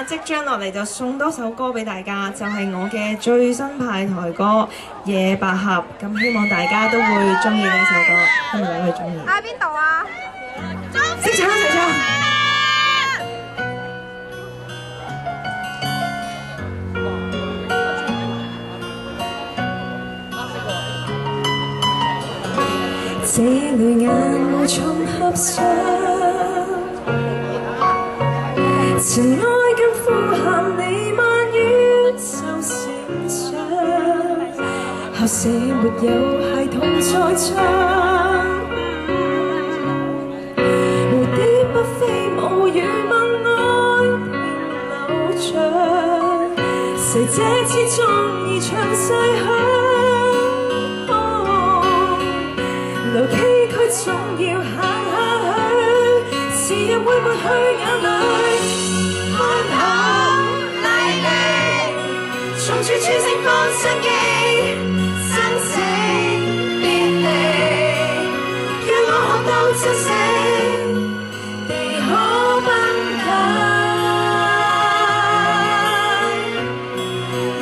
即將落嚟就送多首歌俾大家，就係我嘅最新派台歌《夜百合》，咁希望大家都會中意呢首歌，希望你會中意。喺邊度啊？識唱一齊唱。這淚眼重合上，塵埃跟呼喊你慢語就成長，校舍沒有孩童在唱，蝴蝶不飛舞與問愛停留長，誰這次終已詳細響。路崎嶇總要行下去，時日會抹去眼淚。安好離離，從處處盛放相記，生死別離，讓我學到珍惜，地可崩解，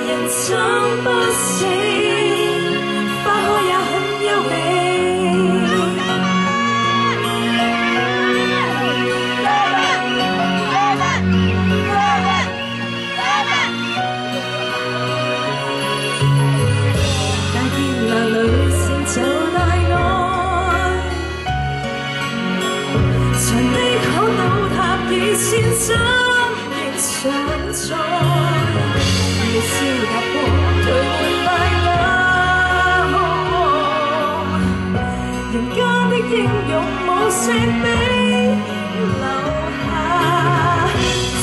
人怎不死，花開也很優美。先生仍常在，熱燒踏過頹垣敗瓦，人間的英勇無聲被留下，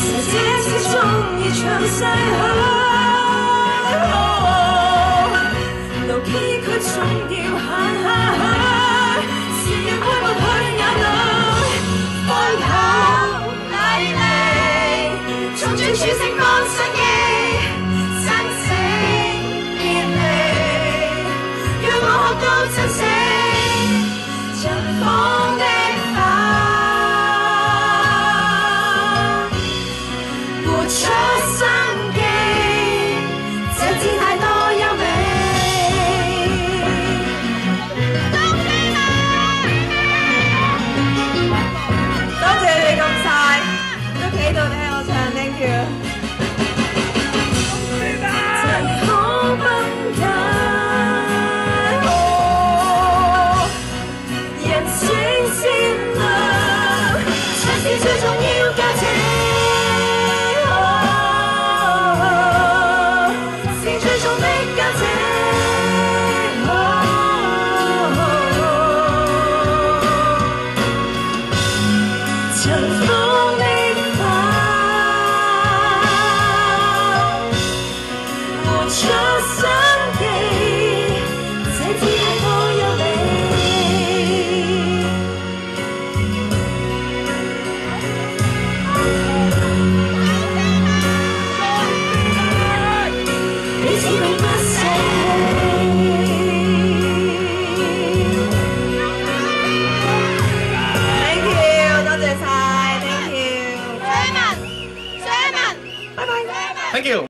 誰這次終已詳細去，路崎嶇總要行下去，時日會抹去眼淚，放口。從處處盛放相記，生死別離，讓我學到珍惜塵封的花，活出生機，這姿態多優美。多謝你哋咁晒，都企到聽我唱。Thank you。可崩解，人性善良，才是最重要價值，是最重的價值。塵封。